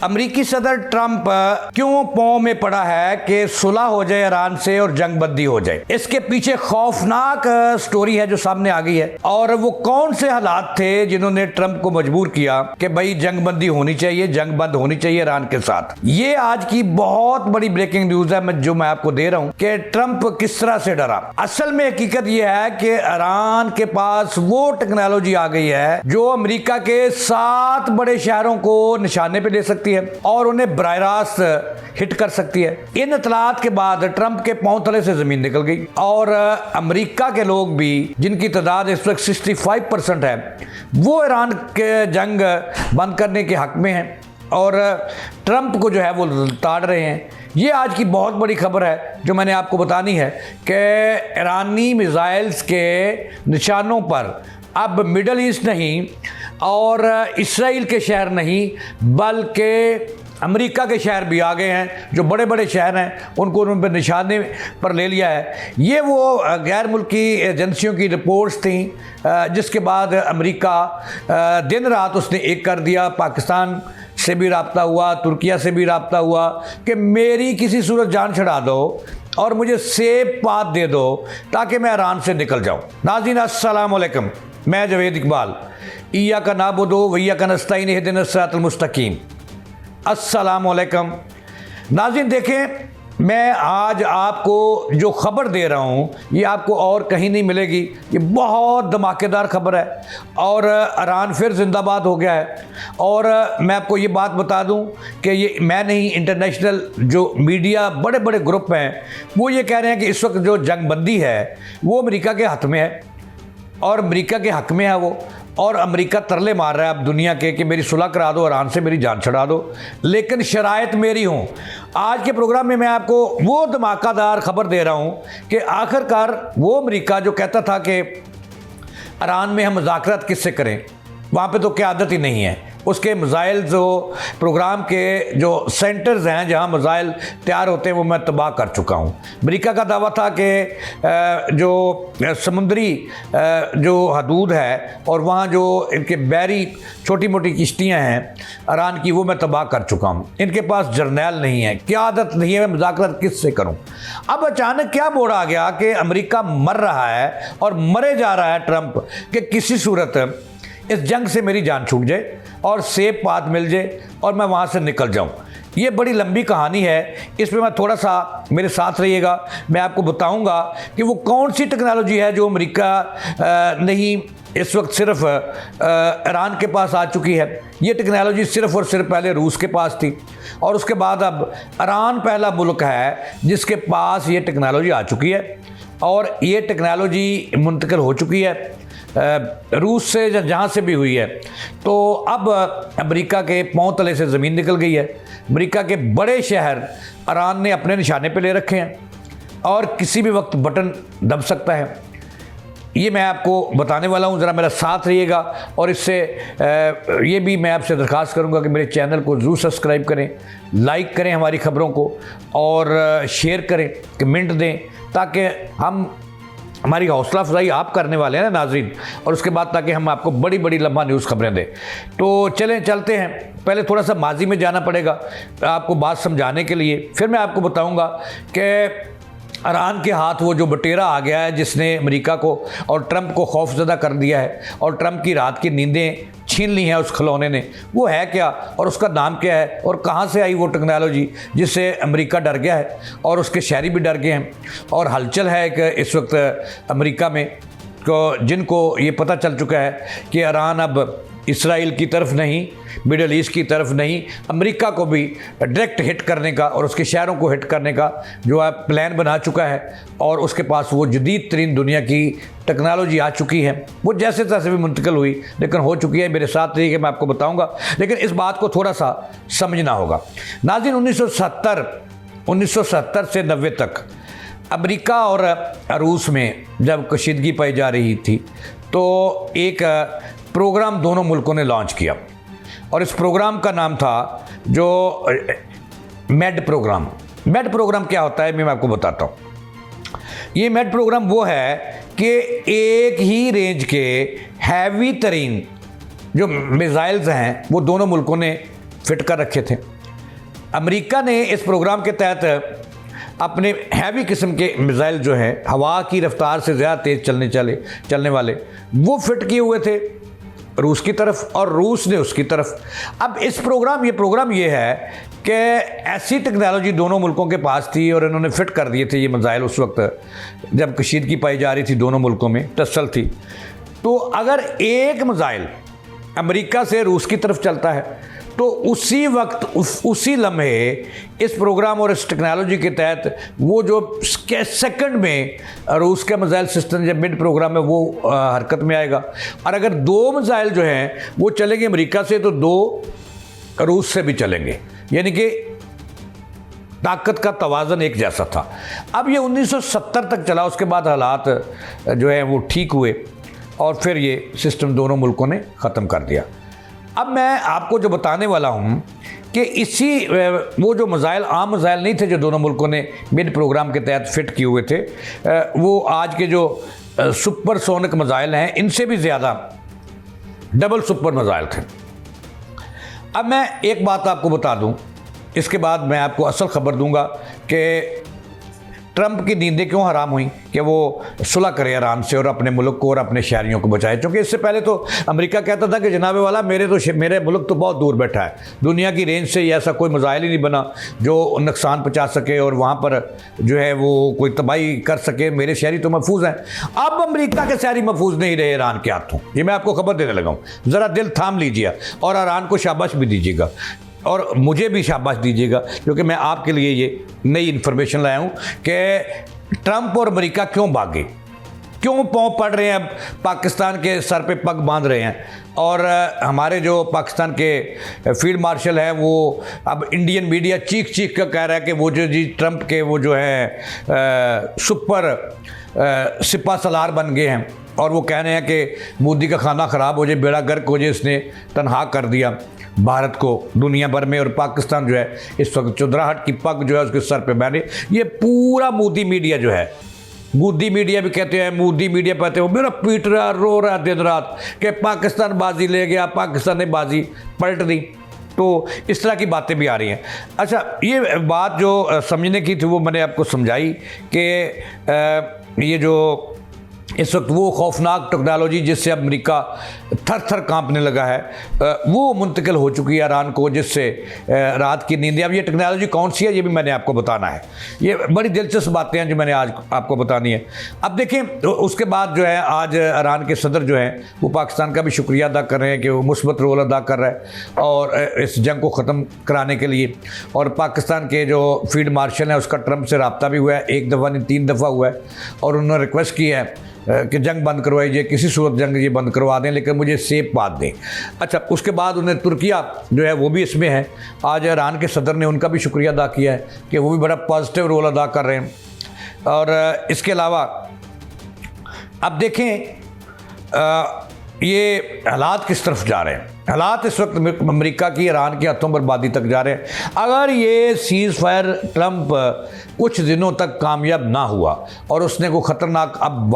अमेरिकी सदर ट्रंप क्यों पांव में पड़ा है कि सुलह हो जाए ईरान से और जंग बंदी हो जाए। इसके पीछे खौफनाक स्टोरी है जो सामने आ गई है। और वो कौन से हालात थे जिन्होंने ट्रंप को मजबूर किया कि भाई जंग बंदी होनी चाहिए, जंग बंद होनी चाहिए ईरान के साथ। ये आज की बहुत बड़ी ब्रेकिंग न्यूज है जो मैं आपको दे रहा हूं कि ट्रंप किस तरह से डरा। असल में हकीकत यह है कि ईरान के पास वो टेक्नोलॉजी आ गई है जो अमेरिका के 7 बड़े शहरों को निशाने पे ले सकती है और उन्हें बराह रास्त हिट कर सकती है। इन इतलात के बाद ट्रंप के पांव तले से जमीन निकल गई और अमेरिका के लोग भी, जिनकी तादाद इस वक्त 65% है, वो ईरान के जंग बंद करने के हक में हैं और ट्रंप को जो है वो ताड़ रहे हैं। ये आज की बहुत बड़ी खबर है जो मैंने आपको बतानी है कि ईरानी मिसाइल्स के निशानों पर अब मिडल ईस्ट नहीं और इसराइल के शहर नहीं बल्कि अमेरिका के शहर भी आ गए हैं। जो बड़े बड़े शहर हैं उनको उन पर निशाने पर ले लिया है। ये वो गैर मुल्की एजेंसियों की रिपोर्ट्स थी जिसके बाद अमेरिका दिन रात उसने एक कर दिया। पाकिस्तान से भी रब्ता हुआ, तुर्किया से भी रब्ता हुआ कि मेरी किसी सूरत जान छड़ा दो और मुझे सेफ पाथ दे दो ताकि मैं ईरान से निकल जाऊं। नाज़रीन अस्सलाम वालेकुम, मैं जवेद इकबाल। इय्याका नअबुदु व इय्याका नस्तईन इहदिनस सिरातल मुस्तकीम। अस्सलाम वालेकुम। नाज़रीन देखें, मैं आज आपको जो ख़बर दे रहा हूँ ये आपको और कहीं नहीं मिलेगी। ये बहुत धमाकेदार ख़बर है और ईरान फिर जिंदाबाद हो गया है। और मैं आपको ये बात बता दूं कि ये मैं नहीं, इंटरनेशनल जो मीडिया बड़े बड़े ग्रुप हैं वो ये कह रहे हैं कि इस वक्त जो जंग बंदी है वो अमेरिका के हक़ में है और अमेरिका के हक़ में है वो। और अमेरिका तरले मार रहा है अब दुनिया के कि मेरी सुलह करा दो, ईरान से मेरी जान छड़ा दो, लेकिन शराइत मेरी हों। आज के प्रोग्राम में मैं आपको वो धमाकेदार खबर दे रहा हूँ कि आखिरकार वो अमेरिका जो कहता था कि ईरान में हम मुज़ाकरात किससे करें, वहाँ पे तो क़यादत ही नहीं है। उसके मिसाइल जो प्रोग्राम के जो सेंटर्स हैं जहाँ मिसाइल तैयार होते हैं वो मैं तबाह कर चुका हूँ। अमेरिका का दावा था कि जो समुद्री जो हदूद है और वहाँ जो इनके बहरी छोटी मोटी किश्तियाँ हैं ईरान की वो मैं तबाह कर चुका हूँ। इनके पास जर्नैल नहीं है, क़यादत नहीं है, मैं मुज़ाकरात किससे करूँ। अब अचानक क्या मोड़ आ गया कि अमेरिका मर रहा है और मरे जा रहा है ट्रंप कि किसी सूरत इस जंग से मेरी जान छूट जाए और सेफ पाथ मिल जाए और मैं वहाँ से निकल जाऊँ। ये बड़ी लंबी कहानी है, इसमें मैं थोड़ा सा मेरे साथ रहिएगा। मैं आपको बताऊंगा कि वो कौन सी टेक्नोलॉजी है जो अमेरिका नहीं इस वक्त सिर्फ ईरान के पास आ चुकी है। ये टेक्नोलॉजी सिर्फ और सिर्फ पहले रूस के पास थी और उसके बाद अब ईरान पहला मुल्क है जिसके पास ये टेक्नोलॉजी आ चुकी है और ये टेक्नोलॉजी मुंतकिल हो चुकी है रूस से जहाँ से भी हुई है। तो अब अमेरिका के पांव तले से ज़मीन निकल गई है। अमेरिका के बड़े शहर ईरान ने अपने निशाने पे ले रखे हैं और किसी भी वक्त बटन दब सकता है। ये मैं आपको बताने वाला हूँ, ज़रा मेरा साथ रहिएगा। और इससे ये भी मैं आपसे दरख्वास्त करूँगा कि मेरे चैनल को ज़रूर सब्सक्राइब करें, लाइक करें हमारी ख़बरों को और शेयर करें, कमेंट दें ताकि हमारी हौसला अफजाई आप करने वाले हैं ना नाज़रीन, और उसके बाद ताकि हम आपको बड़ी बड़ी लम्हा न्यूज़ खबरें दें। तो चलते हैं। पहले थोड़ा सा माजी में जाना पड़ेगा आपको बात समझाने के लिए, फिर मैं आपको बताऊंगा कि ईरान के हाथ वो जो बटेरा आ गया है जिसने अमेरिका को और ट्रंप को खौफजदा कर दिया है और ट्रंप की रात की नींदें छीन ली हैं उस खिलौने ने, वो है क्या और उसका नाम क्या है और कहाँ से आई वो टेक्नोलॉजी जिससे अमेरिका डर गया है और उसके शहरी भी डर गए हैं। और हलचल है कि इस वक्त अमेरिका में को जिनको ये पता चल चुका है कि ईरान अब इसराइल की तरफ नहीं, मिडल ईस्ट की तरफ नहीं, अमेरिका को भी डायरेक्ट हिट करने का और उसके शहरों को हिट करने का जो है प्लान बना चुका है। और उसके पास वो जदीद तरीन दुनिया की टेक्नोलॉजी आ चुकी है। वो जैसे तैसे भी मुंतकिल हुई लेकिन हो चुकी है। मेरे साथ रहिए कि मैं आपको बताऊंगा, लेकिन इस बात को थोड़ा सा समझना होगा। नाज़रीन 1970 से 90 तक अमेरिका और रूस में जब कशीदगी पाई जा रही थी तो एक प्रोग्राम दोनों मुल्कों ने लॉन्च किया और इस प्रोग्राम का नाम था जो मेड प्रोग्राम। मेड प्रोग्राम क्या होता है मैं आपको बताता हूँ। ये मेड प्रोग्राम वो है कि एक ही रेंज के हैवी तरीन जो मिसाइल्स हैं वो दोनों मुल्कों ने फिट कर रखे थे अमेरिका ने इस प्रोग्राम के तहत अपने हैवी किस्म के मिसाइल जो हैं हवा की रफ्तार से ज़्यादा तेज़ चलने वाले वो फिट किए हुए थे रूस की तरफ और रूस ने उसकी तरफ। अब इस प्रोग्राम ये है कि ऐसी टेक्नोलॉजी दोनों मुल्कों के पास थी और इन्होंने फिट कर दिए थे ये मिसाइल उस वक्त जब कशीदगी पाई जा रही थी दोनों मुल्कों में, टस्सल थी। तो अगर एक मिसाइल अमेरिका से रूस की तरफ चलता है तो उसी वक्त उसी लम्हे इस प्रोग्राम और इस टेक्नोलॉजी के तहत वो जो सेकंड में रूस का मिसाइल सिस्टम जब मिड प्रोग्राम में वो हरकत में आएगा। और अगर दो मिसाइल जो हैं वो चलेंगे अमेरिका से तो दो रूस से भी चलेंगे, यानी कि ताकत का तवाज़न एक जैसा था। अब ये 1970 तक चला, उसके बाद हालात जो है वो ठीक हुए और फिर ये सिस्टम दोनों मुल्कों ने ख़त्म कर दिया। अब मैं आपको जो बताने वाला हूँ कि इसी वो जो मिसाइल आम मिसाइल नहीं थे जो दोनों मुल्कों ने मिड प्रोग्राम के तहत फिट किए हुए थे, वो आज के जो सुपरसोनिक मिसाइल हैं इनसे भी ज़्यादा डबल सुपर मिसाइल थे। अब मैं एक बात आपको बता दूं, इसके बाद मैं आपको असल खबर दूंगा कि ट्रंप की नींदें क्यों हराम हुई कि वो सुलह करे ईरान से और अपने मुल्क को और अपने शहरियों को बचाए। क्योंकि इससे पहले तो अमेरिका कहता था कि जनाबे वाला मेरे मुल्क तो बहुत दूर बैठा है, दुनिया की रेंज से ऐसा कोई मिसाइल ही नहीं बना जो नुकसान पहुँचा सके और वहाँ पर जो है वो कोई तबाही कर सके, मेरे शहरी तो महफूज हैं। अब अमेरिका के शहरी महफूज नहीं रहे ईरान के हाथों, ये मैं आपको खबर देने लगा हूँ। ज़रा दिल थाम लीजिए और ईरान को शाबाश भी दीजिएगा और मुझे भी शाबाश दीजिएगा, क्योंकि मैं आपके लिए ये नई इन्फॉर्मेशन लाया हूँ कि ट्रंप और अमेरिका क्यों भागे, क्यों पाँव पड़ रहे हैं, अब पाकिस्तान के सर पे पग बांध रहे हैं। और हमारे जो पाकिस्तान के फील्ड मार्शल हैं वो अब इंडियन मीडिया चीख कर कह रहा है कि वो जो जी ट्रंप के वो जो है सुपर सिपा सलार बन गए हैं और वो कह रहे हैं कि मोदी का खाना ख़राब हो जाए, बेड़ा गर्क हो जाए, इसने तनहा कर दिया भारत को दुनिया भर में। और पाकिस्तान जो है इस वक्त चुदराहट की पग जो है उसके सर पे बैठे। ये पूरा मोदी मीडिया जो है, मोदी मीडिया भी कहते हैं, मोदी मीडिया कहते हैं, मेरा पीट रहा रो रहा दिन रात कि पाकिस्तान बाजी ले गया, पाकिस्तान ने बाजी पलट दी। तो इस तरह की बातें भी आ रही हैं। अच्छा, ये बात जो समझने की थी वो मैंने आपको समझाई कि ये जो इस वक्त वो खौफनाक टेक्नोलॉजी जिससे अब अमेरिका थर थर कांपने लगा है वो मुंतकिल हो चुकी है ईरान को, जिससे रात की नींदें। अब ये टेक्नोलॉजी कौन सी है ये भी मैंने आपको बताना है। ये बड़ी दिलचस्प बातें हैं जो मैंने आज आपको बतानी है। अब देखें, उसके बाद जो है आज ईरान के सदर जो हैं वो पाकिस्तान का भी शुक्रिया अदा कर रहे हैं कि वो मुस्बत रोल अदा कर रहा है और इस जंग को ख़त्म कराने के लिए। और पाकिस्तान के जो फील्ड मार्शल हैं उसका ट्रंप से रब्ता भी हुआ है, एक दफ़ा नहीं 3 दफ़ा हुआ है, और उन्होंने रिक्वेस्ट की है कि जंग बंद करवाइए, किसी सूरत जंग ये बंद करवा दें, लेकिन मुझे सेफ बात दें। अच्छा, उसके बाद उन्हें तुर्किया जो है वो भी इसमें है। आज ईरान के सदर ने उनका भी शुक्रिया अदा किया है कि वो भी बड़ा पॉजिटिव रोल अदा कर रहे हैं। और इसके अलावा अब देखें ये हालात किस तरफ जा रहे हैं। हालात इस वक्त अमेरिका की ईरान के हाथों बर्बादी तक जा रहे हैं। अगर ये सीज़ फायर ट्रंप कुछ दिनों तक कामयाब ना हुआ और उसने को ख़तरनाक अब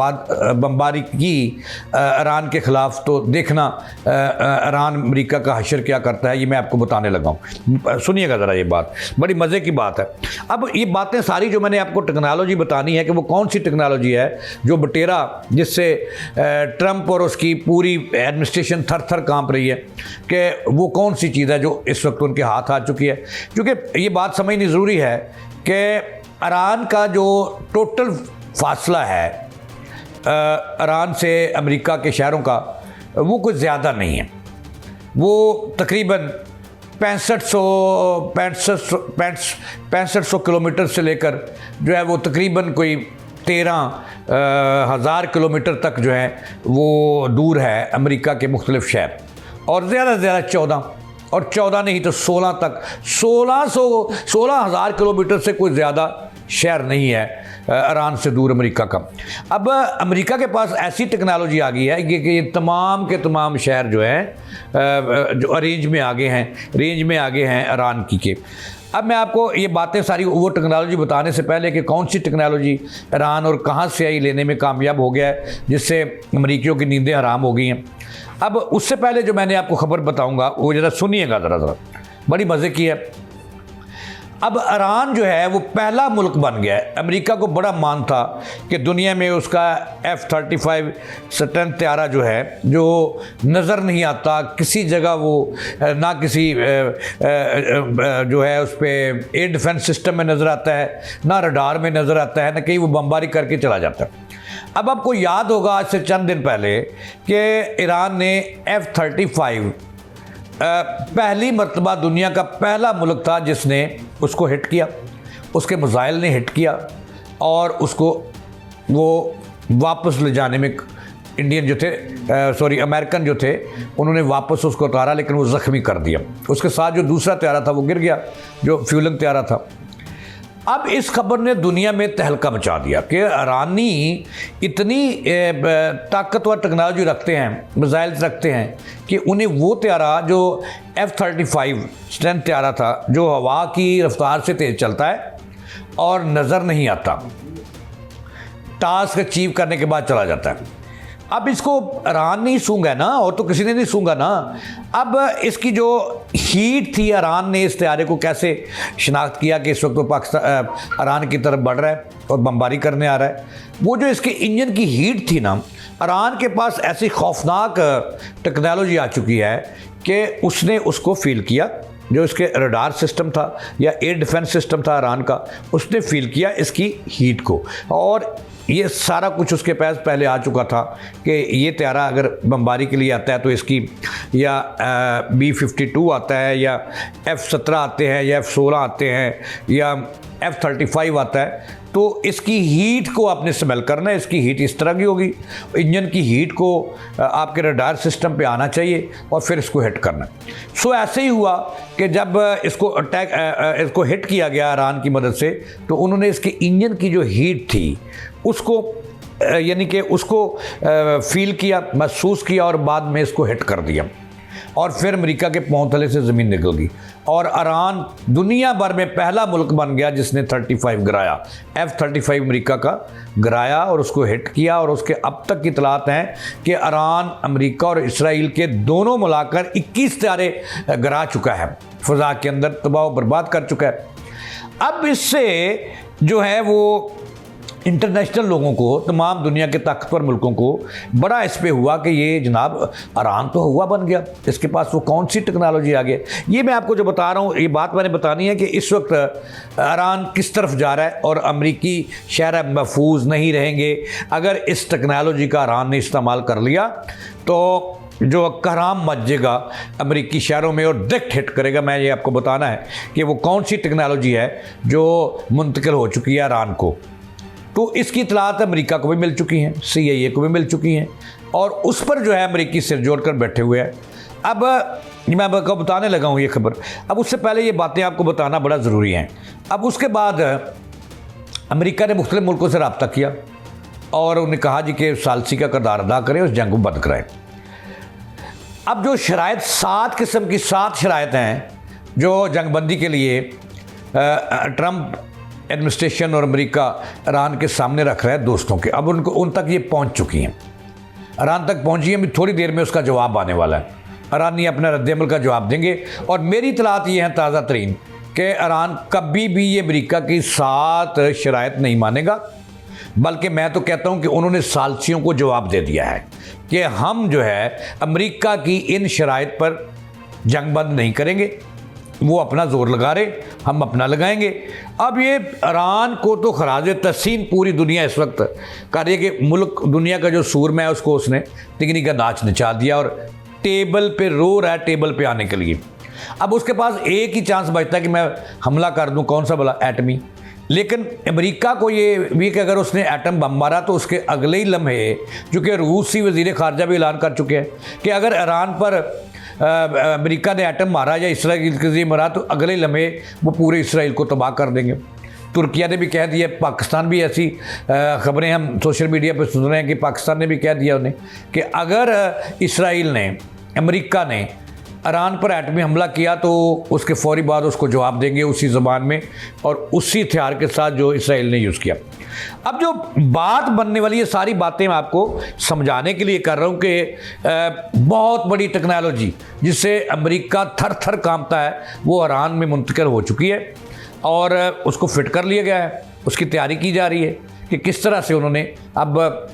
बमबारी की ईरान के ख़िलाफ़, तो देखना ईरान अमेरिका का हशर क्या करता है, ये मैं आपको बताने लगा हूँ। सुनिएगा ज़रा, ये बात बड़ी मज़े की बात है। अब ये बातें सारी जो मैंने आपको टेक्नोलॉजी बतानी है कि वो कौन सी टेक्नोलॉजी है जो बटेरा जिससे ट्रंप और उसकी पूरी एडमिनिस्ट्रेशन थर थर काँप रही है, कि वो कौन सी चीज़ है जो इस वक्त उनके हाथ आ चुकी है। क्योंकि ये बात समझनी ज़रूरी है कि ईरान का जो टोटल फासला है ईरान से अमेरिका के शहरों का, वो कुछ ज़्यादा नहीं है। वो तकरीबन 6500 किलोमीटर से लेकर जो है वो तकरीबन कोई 13,000 किलोमीटर तक जो है वो दूर है अमेरिका के मुख्तलिफ शहर, और ज़्यादा से ज़्यादा 14 और 14 नहीं तो 16 तक 16,000 किलोमीटर से कोई ज़्यादा शहर नहीं है ईरान से दूर अमेरिका का। अब अमेरिका के पास ऐसी टेक्नोलॉजी आ गई है कि ये तमाम के तमाम शहर जो हैं जो रेंज में आगे हैं ईरान की के। अब मैं आपको ये बातें सारी वो टेक्नोलॉजी बताने से पहले कि कौन सी टेक्नोलॉजी ईरान और कहाँ से आई लेने में कामयाब हो गया है जिससे अमरीकियों की नींदें हराम हो गई हैं। अब उससे पहले जो मैंने आपको खबर बताऊंगा वो ज़रा सुनिएगा, ज़रा बड़ी मज़े की है। अब ईरान जो है वो पहला मुल्क बन गया है। अमेरिका को बड़ा मान था कि दुनिया में उसका F-35 स्टैंड त्यारा जो है, जो नज़र नहीं आता किसी जगह, वो ना किसी जो है उस पर एयर डिफेंस सिस्टम में नज़र आता है, ना रडार में नज़र आता है, ना कहीं वो बमबारी करके चला जाता है। अब आपको याद होगा आज से चंद दिन पहले कि ईरान ने F-35 पहली मर्तबा दुनिया का पहला मुल्क था जिसने उसको हिट किया, उसके मिसाइल ने हिट किया और उसको वो वापस ले जाने में इंडियन जो थे अमेरिकन जो थे उन्होंने वापस उसको उतारा, लेकिन वो ज़ख्मी कर दिया। उसके साथ जो दूसरा त्यारा था वो गिर गया, जो फ्यूलिंग त्यारा था। अब इस खबर ने दुनिया में तहलका मचा दिया कि ईरानी इतनी ताकतवर टेक्नोलॉजी रखते हैं, मिसाइल्स रखते हैं कि उन्हें वो त्यारा जो F-35 स्टैंड त्यारा था, जो हवा की रफ्तार से तेज़ चलता है और नज़र नहीं आता, टास्क अचीव करने के बाद चला जाता है। अब इसको ईरान नहीं सूंघा ना, और तो किसी ने नहीं सूंघा ना। अब इसकी जो हीट थी, ईरान ने इस तैयारे को कैसे शनाख्त किया कि इस वक्त वो पाकिस्तान ईरान की तरफ बढ़ रहा है और बमबारी करने आ रहा है। वो जो इसके इंजन की हीट थी ना, ईरान के पास ऐसी खौफनाक टेक्नोलॉजी आ चुकी है कि उसने उसको फील किया। जो इसके रडार सिस्टम था या एयर डिफेंस सिस्टम था ईरान का, उसने फील किया इसकी हीट को, और ये सारा कुछ उसके पास पहले आ चुका था कि ये त्यारा अगर बमबारी के लिए आता है तो इसकी या B-52 आता है या F-17 आते हैं या F-16 आते हैं या F-35 आता है, तो इसकी हीट को आपने स्मेल करना है। इसकी हीट इस तरह की होगी, इंजन की हीट को आपके रडार सिस्टम पे आना चाहिए और फिर इसको हिट करना। सो ऐसे ही हुआ कि जब इसको हिट किया गया ईरान की मदद से, तो उन्होंने इसके इंजन की जो हीट थी उसको यानी कि उसको फील किया, महसूस किया और बाद में इसको हिट कर दिया, और फिर अमेरिका के पांव तले से ज़मीन निकल गई और ईरान दुनिया भर में पहला मुल्क बन गया जिसने 35 गिराया। F-35 अमेरिका का गिराया और उसको हिट किया, और उसके अब तक की इतलात हैं कि ईरान, अमेरिका और इसराइल के दोनों मिलाकर 21 त्यारे गिरा चुका है, फ़ज़ा के अंदर तबाह बर्बाद कर चुका है। अब इससे जो है वो इंटरनेशनल लोगों को, तमाम दुनिया के ताकतवर मुल्कों को बड़ा इस पे हुआ कि ये जनाब ईरान तो हुआ बन गया, इसके पास वो कौन सी टेक्नोलॉजी आ गई। ये मैं आपको जो बता रहा हूँ, ये बात मैंने बतानी है कि इस वक्त ईरान किस तरफ जा रहा है और अमरीकी शहर महफूज नहीं रहेंगे अगर इस टेक्नोलॉजी का ईरान ने इस्तेमाल कर लिया, तो जो कहराम मच जाएगा अमरीकी शहरों में और डायरेक्ट हिट करेगा। मैं ये आपको बताना है कि वो कौन सी टेक्नोलॉजी है जो मुंतकिल हो चुकी है ईरान को। तो इसकी इतलात अमेरिका को भी मिल चुकी हैं, CIA को भी मिल चुकी हैं, और उस पर जो है अमेरिकी सिर जोड़ कर बैठे हुए हैं। अब मैं आपको बताने लगा हूँ ये खबर। अब उससे पहले ये बातें आपको बताना बड़ा ज़रूरी हैं। अब उसके बाद अमेरिका ने मुख्तलिफ मुल्कों से रब्ता किया और उन्हें कहा जी कि सालसी का किरदार अदा करें, उस जंग को बंद कराएं। अब जो शराइत, 7 किस्म की 7 शराइत हैं जो जंगबंदी के लिए ट्रंप एडमिनिस्ट्रेशन और अमेरिका ईरान के सामने रख रहा है दोस्तों के, अब उन तक ये पहुंच चुकी हैं, ईरान तक पहुंची हैं। थोड़ी देर में उसका जवाब आने वाला है, ईरानी अपना रद्द-ए-अमल का जवाब देंगे। और मेरी इतलात ये हैं ताज़ा तरीन कि ईरान कभी भी ये अमेरिका की 7 शराइत नहीं मानेगा, बल्कि मैं तो कहता हूँ कि उन्होंने सालसियों को जवाब दे दिया है कि हम जो है अमेरिका की इन शराइत पर जंग बंद नहीं करेंगे, वो अपना जोर लगा रहे, हम अपना लगाएंगे। अब ये ईरान को तो खराज तहसीन पूरी दुनिया इस वक्त कर रही है कि मुल्क, दुनिया का जो सूरमा है उसको उसने तिगनी का नाच नचा दिया और टेबल पे रो रहा है टेबल पे आने के लिए। अब उसके पास एक ही चांस बचता है कि मैं हमला कर दूं, कौन सा भला, एटमी। लेकिन अमेरिका को ये भी कि अगर उसने एटम बम मारा तो उसके अगले ही लम्हे, चूँकि रूसी वज़ीर ख़ारजा भी ऐलान कर चुके हैं कि अगर ईरान पर अमेरिका ने एटम मारा या इसराइल के मारा तो अगले लम्हे वो पूरे इसराइल को तबाह कर देंगे। तुर्किया ने भी कह दिया, पाकिस्तान भी ऐसी ख़बरें हम सोशल मीडिया पर सुन रहे हैं कि पाकिस्तान ने भी कह दिया उन्हें कि अगर इसराइल ने, अमेरिका ने ईरान पर एटमी हमला किया तो उसके फौरी बाद उसको जवाब देंगे उसी ज़बान में और उसी हथियार के साथ जो इसराइल ने यूज़ किया। अब जो बात बनने वाली है, सारी बातें मैं आपको समझाने के लिए कर रहा हूँ कि बहुत बड़ी टेक्नोलॉजी जिससे अमेरिका थर थर कांपता है वो ईरान में मुंतकिल हो चुकी है। और उसको फिट कर लिया गया है। उसकी तैयारी की जा रही है कि किस तरह से उन्होंने अब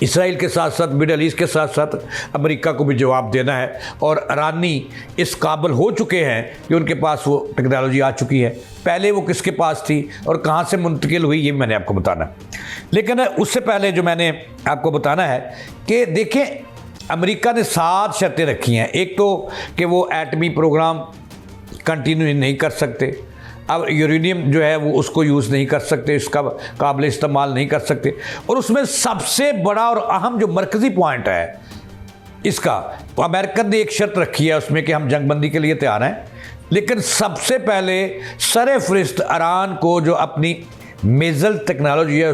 इसराइल के साथ साथ मिडल ईस्ट के साथ साथ अमेरिका को भी जवाब देना है। और ईरानी इस काबिल हो चुके हैं कि उनके पास वो टेक्नोलॉजी आ चुकी है। पहले वो किसके पास थी और कहाँ से मुंतकिल हुई, ये मैंने आपको बताना है। लेकिन उससे पहले जो मैंने आपको बताना है कि देखें, अमेरिका ने 7 शर्तें रखी हैं। एक तो कि वो एटमी प्रोग्राम कंटिन्यू नहीं कर सकते, अब यूरेनियम जो है वो उसको यूज़ नहीं कर सकते, इसका काबिल इस्तेमाल नहीं कर सकते। और उसमें सबसे बड़ा और अहम जो मरकज़ी पॉइंट है इसका, तो अमेरिकन ने एक शर्त रखी है उसमें कि हम जंगबंदी के लिए तैयार हैं, लेकिन सबसे पहले सर-ए-फ़हरिस्त ईरान को जो अपनी मेज़ल टेक्नोलॉजी है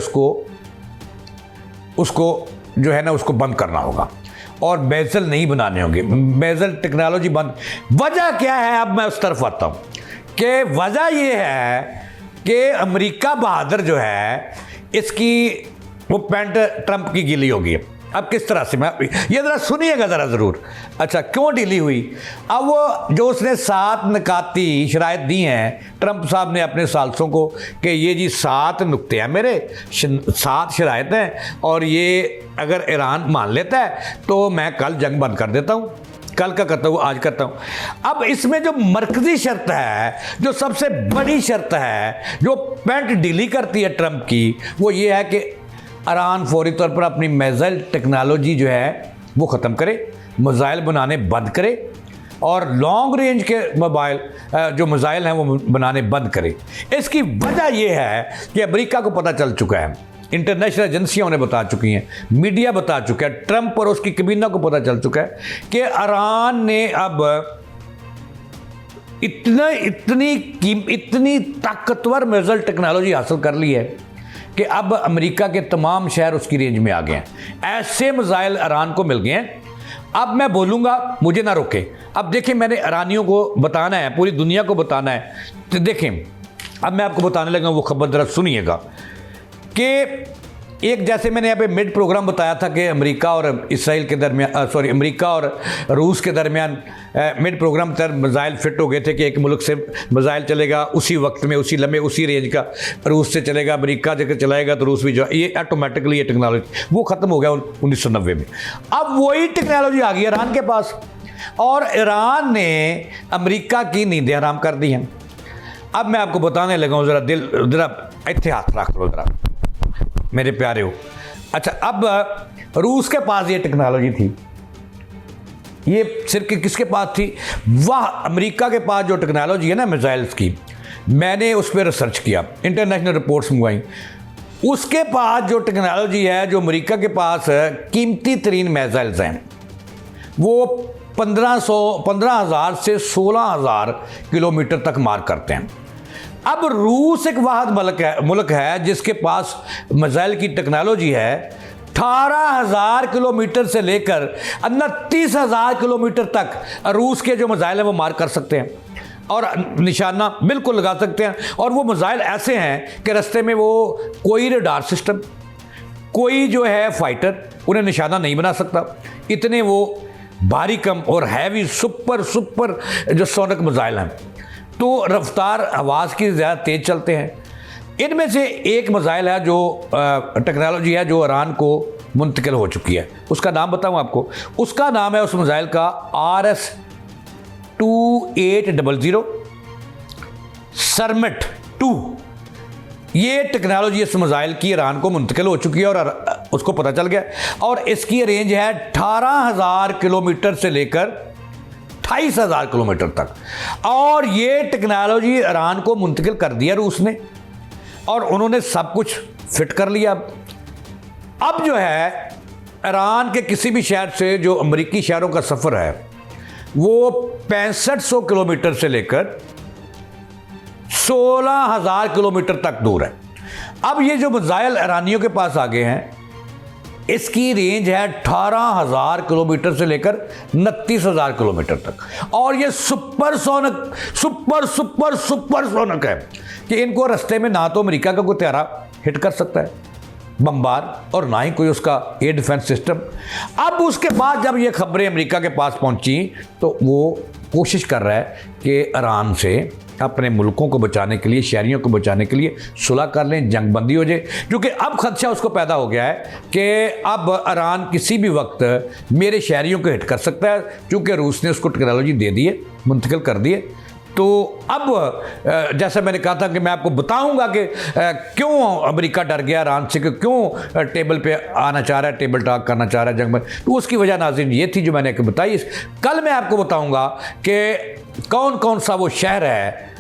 उसको जो है ना उसको बंद करना होगा और मेज़ल नहीं बनाने होंगे। मेज़ल टेक्नोलॉजी बंद, वजह क्या है? अब मैं उस तरफ आता हूँ कि वजह ये है कि अमेरिका बहादुर जो है इसकी वो पैंट ट्रंप की गीली होगी। अब किस तरह से, मैं ये ज़रा सुनिएगा ज़रा ज़रूर। अच्छा, क्यों ढीली हुई? अब वो जो उसने 7 निकाती शराइत दी हैं ट्रंप साहब ने अपने सालसों को कि ये जी 7 नुक्ते हैं मेरे, 7 शराइत हैं, और ये अगर ईरान मान लेता है तो मैं कल जंग बंद कर देता हूँ, कल का करता हूँ, आज करता हूँ। अब इसमें जो मरकज़ी शर्त है, जो सबसे बड़ी शर्त है, जो पैंट ढीली करती है ट्रंप की, वो ये है कि ईरान फौरी तौर पर अपनी मेज़ाइल टेक्नोलॉजी जो है वो ख़त्म करे, मिसाइल बनाने बंद करे और लॉन्ग रेंज के मोबाइल जो मिसाइल हैं वो बनाने बंद करे। इसकी वजह यह है कि अमेरिका को पता चल चुका है, इंटरनेशनल एजेंसियां उन्हें बता चुकी हैं, मीडिया बता चुका है, ट्रंप और उसकी कबीना को पता चल चुका है कि ईरान ने अब इतनी ताकतवर मिसाइल टेक्नोलॉजी हासिल कर ली है कि अब अमेरिका के तमाम शहर उसकी रेंज में आ गए हैं। ऐसे मिसाइल ईरान को मिल गए हैं। अब मैं बोलूँगा, मुझे ना रोके। अब देखें, मैंने ईरानियों को बताना है, पूरी दुनिया को बताना है। तो देखें, अब मैं आपको बताने लगा, वो खबर ज़रा सुनिएगा कि एक, जैसे मैंने यहाँ पे मिड प्रोग्राम बताया था कि अमेरिका और इसराइल के दरमियान, अमेरिका और रूस के दरमियान मिड प्रोग्राम तर मिसाइल फिट हो गए थे कि एक मुल्क से मिसाइल चलेगा उसी वक्त में, उसी लम्हे, उसी रेंज का रूस से चलेगा, अमेरिका जगह चलाएगा तो रूस भी जो, ये ऑटोमेटिकली ये टेक्नोलॉजी वो ख़त्म हो गया 1990 में। अब वही टेक्नोलॉजी आ गई ईरान के पास और ईरान ने अमेरिका की नींदें हराम कर दी हैं। अब मैं आपको बताने लगा हूँ, ज़रा इत्थे हाथ रख लो ज़रा मेरे प्यारे हो। अच्छा, अब रूस के पास ये टेक्नोलॉजी थी, ये सिर्फ किसके पास थी? वह अमेरिका के पास जो टेक्नोलॉजी है ना मिसाइल्स की, मैंने उस पर रिसर्च किया, इंटरनेशनल रिपोर्ट्स मंगवाई। उसके पास जो टेक्नोलॉजी है, जो अमेरिका के पास कीमती तरीन मिसाइल्स हैं, वो 15,000 से 16,000 किलोमीटर तक मार करते हैं। अब रूस एक वाहिद मुल्क है जिसके पास मिसाइल की टेक्नोलॉजी है 18,000 किलोमीटर से लेकर 29,000 किलोमीटर तक रूस के जो मिसाइल हैं वो मार कर सकते हैं और निशाना बिल्कुल लगा सकते हैं। और वो मिसाइल ऐसे हैं कि रास्ते में वो कोई रडार सिस्टम, कोई जो है फाइटर उन्हें निशाना नहीं बना सकता। इतने वो भारी कम और हैवी सुपर जो सोनिक मिसाइल हैं, तो रफ्तार आवाज़ की ज़्यादा तेज़ चलते हैं। इनमें से एक मिसाइल है जो टेक्नोलॉजी है जो ईरान को मुंतकिल हो चुकी है, उसका नाम बताऊं आपको। उसका नाम है उस मिसाइल का RS-2800 सरमिट 2। ये टेक्नोलॉजी इस मिसाइल की ईरान को मुंतकिल हो चुकी है और उसको पता चल गया। और इसकी रेंज है 18,000 किलोमीटर से लेकर 28,000 किलोमीटर तक। और ये टेक्नोलॉजी ईरान को मुंतकिल कर दिया रूस ने और उन्होंने सब कुछ फिट कर लिया। अब जो है ईरान के किसी भी शहर से जो अमेरिकी शहरों का सफ़र है वो 6500 किलोमीटर से लेकर 16,000 किलोमीटर तक दूर है। अब ये जो मिसाइल ईरानियों के पास आ गए हैं, इसकी रेंज है 18,000 किलोमीटर से लेकर 29,000 किलोमीटर तक। और ये सुपर सोनिक है कि इनको रास्ते में ना तो अमेरिका का कोई त्यारा हिट कर सकता है बमबार और ना ही कोई उसका एयर डिफेंस सिस्टम। अब उसके बाद जब ये खबरें अमेरिका के पास पहुंची तो वो कोशिश कर रहा है कि ईरान से अपने मुल्कों को बचाने के लिए, शहरियों को बचाने के लिए सुलह कर लें, जंगबंदी हो जाए। क्योंकि अब खदशा उसको पैदा हो गया है कि अब ईरान किसी भी वक्त मेरे शहरियों को हिट कर सकता है, क्योंकि रूस ने उसको टेक्नोलॉजी दे दी है, मुंतकिल कर दी है। तो अब जैसा मैंने कहा था कि मैं आपको बताऊंगा कि क्यों अमेरिका डर गया ईरान से, कि क्यों टेबल पे आना चाह रहा है, टेबल टॉक करना चाह रहा है जंग में। तो उसकी वजह नाज़रीन ये थी जो मैंने आपको बताई। कल मैं आपको बताऊंगा कि कौन कौन सा वो शहर है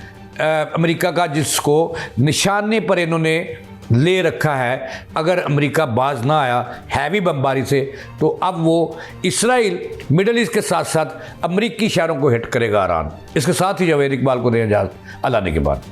अमेरिका का जिसको निशाने पर इन्होंने ले रखा है। अगर अमेरिका बाज ना आया हैवी बमबारी से, तो अब वो इसराइल, मिडल ईस्ट के साथ साथ अमेरिकी शहरों को हिट करेगा ईरान। इसके साथ ही जावेद इकबाल को दें इजाज़त, अल्लाह ने के बाद।